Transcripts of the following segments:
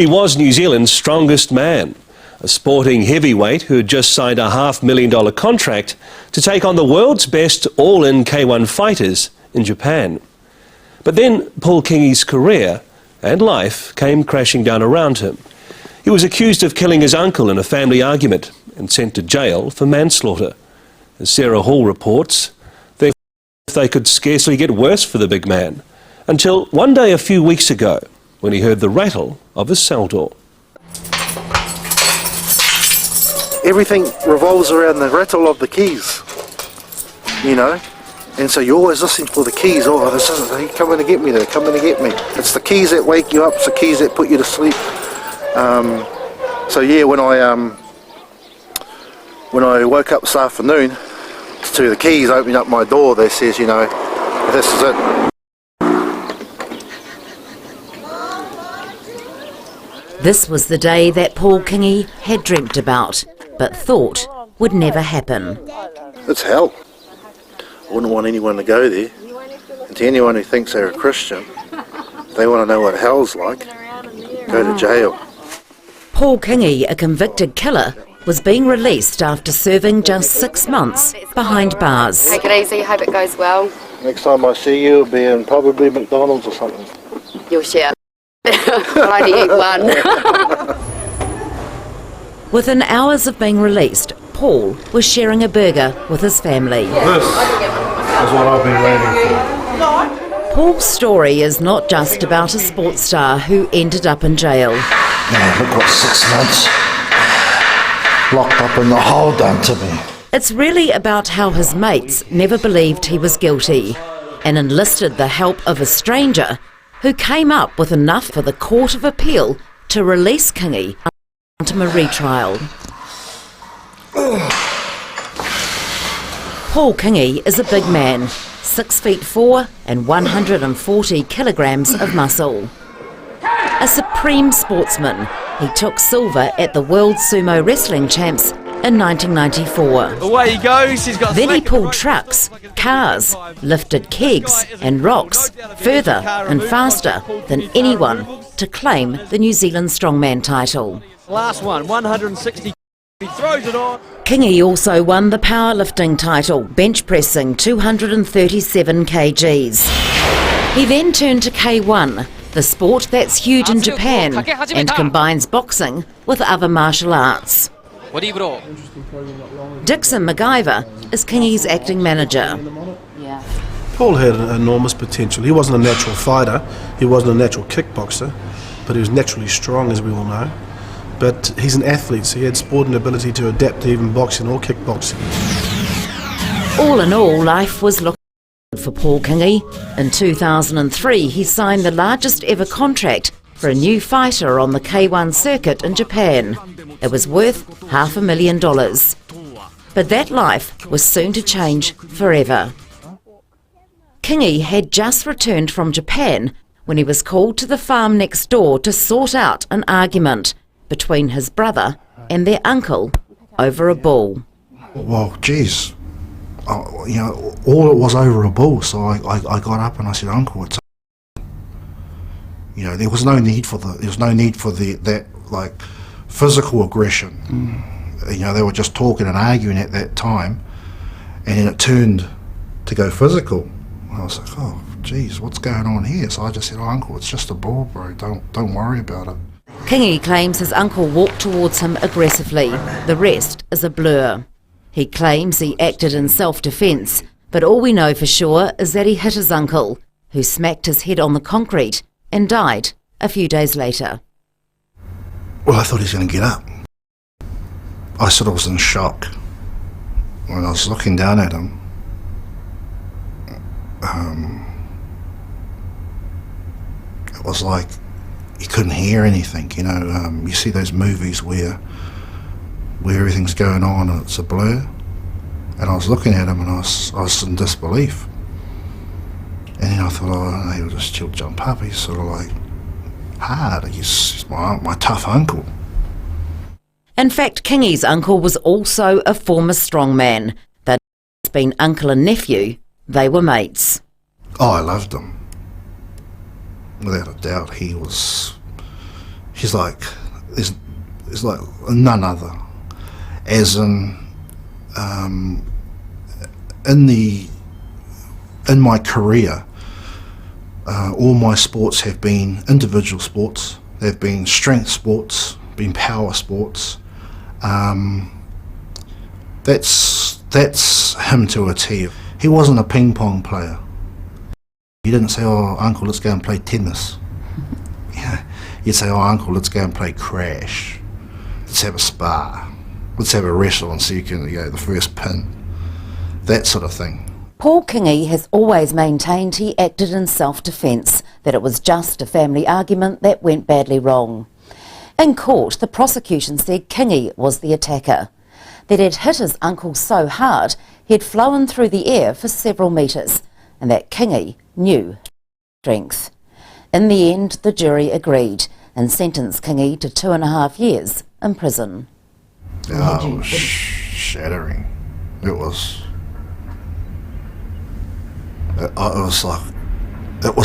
He was New Zealand's strongest man, a sporting heavyweight who had just signed a $500,000 contract to take on the world's best all-in K1 fighters in Japan. But then Paul Kingi's career and life came crashing down around him. He was accused of killing his uncle in a family argument and sent to jail for manslaughter. As Sarah Hall reports, they could scarcely get worse for the big man, until one day a few weeks ago when he heard the rattle of his cell door. Everything revolves around the rattle of the keys, you know, and so you're always listening for the keys. Oh, this is, they're coming to get me, they're coming to get me. It's the keys that wake you up, it's the keys that put you to sleep. So yeah, when I woke up this afternoon to the keys opening up my door, that says, you know, this is it. This was the day that Paul Kingi had dreamt about, but thought would never happen. It's hell. I wouldn't want anyone to go there. And to anyone who thinks they're a Christian, they want to know what hell's like, go to jail. Paul Kingi, a convicted killer, was being released after serving just 6 months behind bars. Take it easy, hope it goes well. Next time I see you, it'll be in probably McDonald's or something. You'll share. I'll only eat one. Within hours of being released, Paul was sharing a burger with his family. This is what I've been waiting for. Paul's story is not just about a sports star who ended up in jail. Man, look what 6 months locked up in the hole done to me. It's really about how his mates never believed he was guilty and enlisted the help of a stranger who came up with enough for the Court of Appeal to release Kingi until a retrial. Paul Kingi is a big man, 6'4" and 140 kilograms of muscle. A supreme sportsman, he took silver at the World Sumo Wrestling Champs in 1994. Away he goes, he's got. Then he pulled trucks, cars, lifted kegs and rocks further and faster than anyone to claim the New Zealand Strongman title. Last one, 160. He throws it on. Kingi also won the powerlifting title, bench pressing 237 kgs. He then turned to K1, the sport that's huge in Japan and combines boxing with other martial arts. Dixon MacGyver is Kingi's acting manager. Paul had enormous potential. He wasn't a natural fighter, he wasn't a natural kickboxer, but he was naturally strong, as we all know. But he's an athlete, so he had sporting ability to adapt to even boxing or kickboxing. All in all, life was looking good for Paul Kingi. In 2003, he signed the largest ever contract for a new fighter on the K1 circuit in Japan. It was worth $500,000. But that life was soon to change forever. Kingi had just returned from Japan when he was called to the farm next door to sort out an argument between his brother and their uncle over a bull. Well, geez, you know, all it was over a bull, so I got up and I said, Uncle, it's you know, there was no need for that like physical aggression. You know, they were just talking and arguing at that time, and then it turned to go physical. I was like, oh, geez, what's going on here? So I just said, oh, Uncle, it's just a bull, bro. Don't worry about it. Kingi claims his uncle walked towards him aggressively. The rest is a blur. He claims he acted in self-defence, but all we know for sure is that he hit his uncle, who smacked his head on the concrete and died a few days later. Well, I thought he was going to get up. I sort of was in shock. When I was looking down at him, it was like he couldn't hear anything, you know. You see those movies where everything's going on and it's a blur, and I was looking at him and I was in disbelief. And then I thought, oh, he'll just jump up. He's sort of like hard. He's my tough uncle. In fact, Kingi's uncle was also a former strongman. They'd been uncle and nephew. They were mates. Oh, I loved him. Without a doubt, he was She's like, there's like none other. As in my career, all my sports have been individual sports. They've been strength sports, been power sports. That's him to a T. He wasn't a ping pong player. He didn't say, "Oh, uncle, let's go and play tennis." He'd say, "Oh, uncle, let's go and play crash. Let's have a spar. Let's have a wrestle and see who can the first pin." That sort of thing. Paul Kingi has always maintained he acted in self-defence, that it was just a family argument that went badly wrong. In court, the prosecution said Kingi was the attacker, that he'd hit his uncle so hard he'd flown through the air for several metres, and that Kingi knew strength. In the end, the jury agreed and sentenced Kingi to 2.5 years in prison. Oh, it was shattering. It was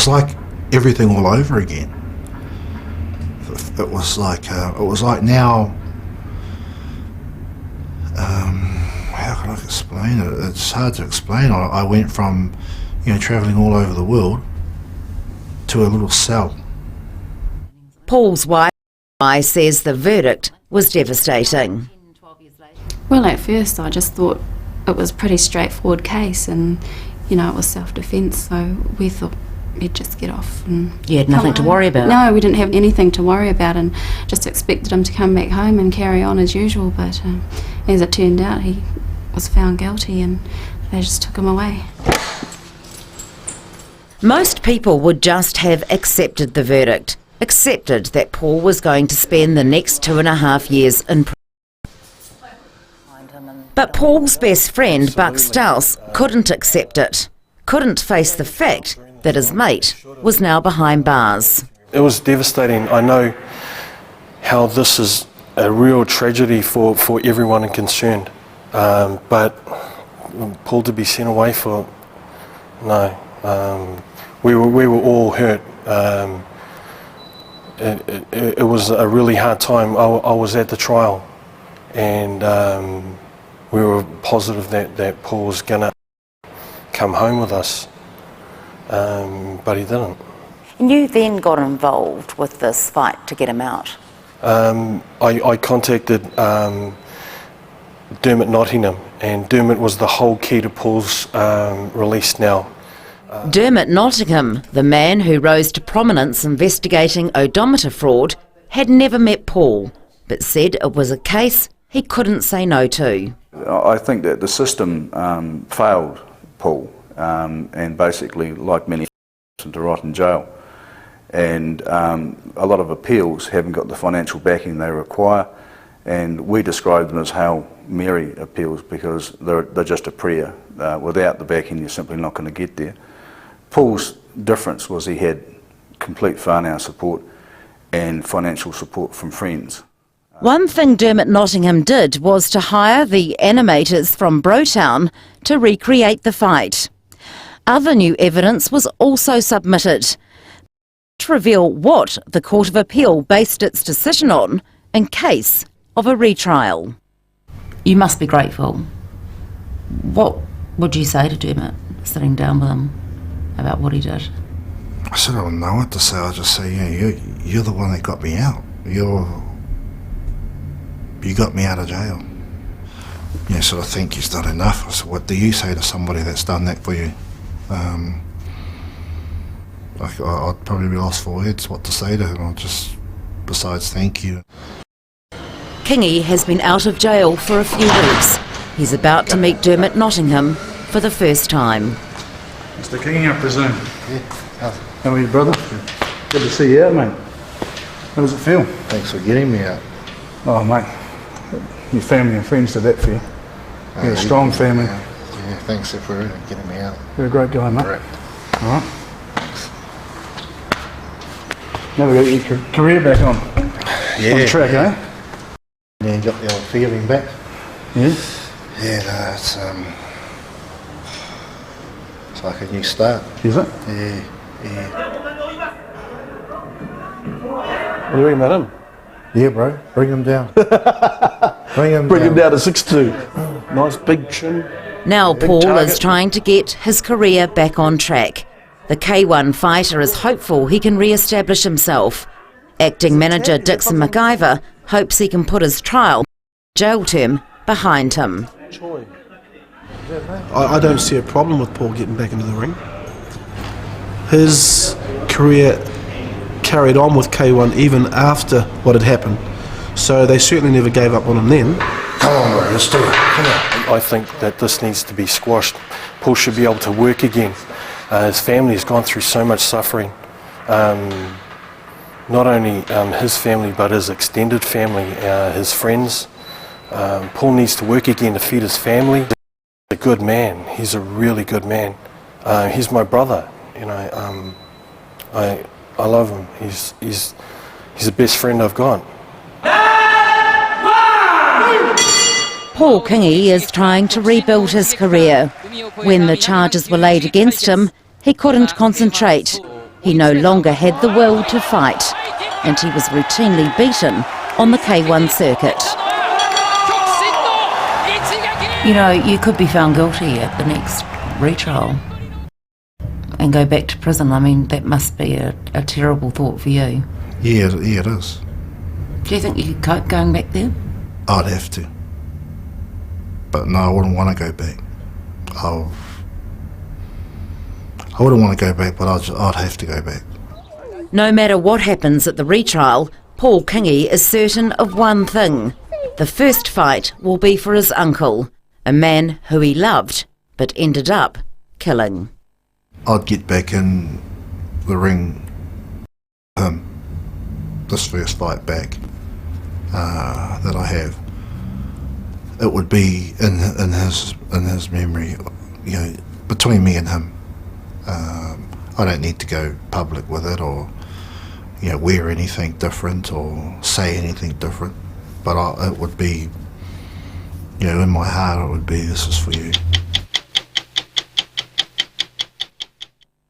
like everything all over again. It was like now. How can I explain it? It's hard to explain. I went from, travelling all over the world to a little cell. Paul's wife says the verdict was devastating. Well, at first I just thought it was a pretty straightforward case, and it was self-defence, so we thought he'd just get off. And you had nothing to worry about? No, we didn't have anything to worry about, and just expected him to come back home and carry on as usual, but as it turned out, he was found guilty and they just took him away. Most people would just have accepted the verdict, accepted that Paul was going to spend the next 2.5 years in prison. But Paul's best friend, Buck Stouse, couldn't accept it, couldn't face the fact that his mate was now behind bars. It was devastating. I know how this is a real tragedy for everyone concerned, but Paul to be sent away for... No. We were all hurt. It was a really hard time. I was at the trial, and we were positive that Paul was going to come home with us, but he didn't. And you then got involved with this fight to get him out? I contacted Dermot Nottingham, and Dermot was the whole key to Paul's release now. Dermot Nottingham, the man who rose to prominence investigating odometer fraud, had never met Paul, but said it was a case he couldn't say no to. I think that the system failed Paul, and basically, like many, to rot in jail. And a lot of appeals haven't got the financial backing they require, and we describe them as Hail Mary appeals because they're just a prayer. Without the backing, you're simply not going to get there. Paul's difference was he had complete whānau support and financial support from friends. One thing Dermot Nottingham did was to hire the animators from Brotown to recreate the fight. Other new evidence was also submitted to reveal what the Court of Appeal based its decision on in case of a retrial. You must be grateful. What would you say to Dermot, sitting down with him, about what he did? I said I don't know what to say. I just say, you're the one that got me out. You got me out of jail. So I think he's done enough. So what do you say to somebody that's done that for you? I'd probably be lost for words what to say to him. Besides thank you. Kingi has been out of jail for a few weeks. He's about to meet Dermot Nottingham for the first time. Mr. Kingi, I presume. Yeah. How are you, brother? Good to see you out, mate. How does it feel? Thanks for getting me out. Oh, mate, your family and friends did that for you. You're a strong family. Yeah, thanks for getting me out. You're a great guy, mate. Correct. All right. Now we've got your career back on. Yeah. On the track, yeah. eh? Yeah, you got the old feeling back. Yeah? Yeah, no, it's like a new start. Is it? Yeah. What do you reckon about him? Yeah, bro. Bring him down. Bring him down to 6'2". Nice big chin. Now Big Paul target. is trying to get his career back on track. The K1 fighter is hopeful he can re-establish himself. Acting manager Dixon McIver hopes he can put his trial jail term behind him. I don't see a problem with Paul getting back into the ring. His career carried on with K1 even after what had happened, so they certainly never gave up on him then. Come on, bro. Let's do it. Come on. I think that this needs to be squashed. Paul should be able to work again. His family has gone through so much suffering. Not only his family, but his extended family, his friends. Paul needs to work again to feed his family. He's a good man. He's a really good man. He's my brother. You know, I love him. He's the best friend I've got. Paul Kingi is trying to rebuild his career. When the charges were laid against him, he couldn't concentrate. He no longer had the will to fight, and he was routinely beaten on the K1 circuit. You know, you could be found guilty at the next retrial and go back to prison. I mean, that must be a terrible thought for you. Yeah, it is. Do you think you could cope going back there? I'd have to. But no, I wouldn't want to go back. I wouldn't want to go back, but I'd have to go back. No matter what happens at the retrial, Paul Kingi is certain of one thing. The first fight will be for his uncle, a man who he loved, but ended up killing. I'd get back in the ring with him, this first fight back that I have. It would be in his memory, you know, between me and him. I don't need to go public with it, or you know, wear anything different or say anything different. But it would be, you know, in my heart, it would be, this is for you.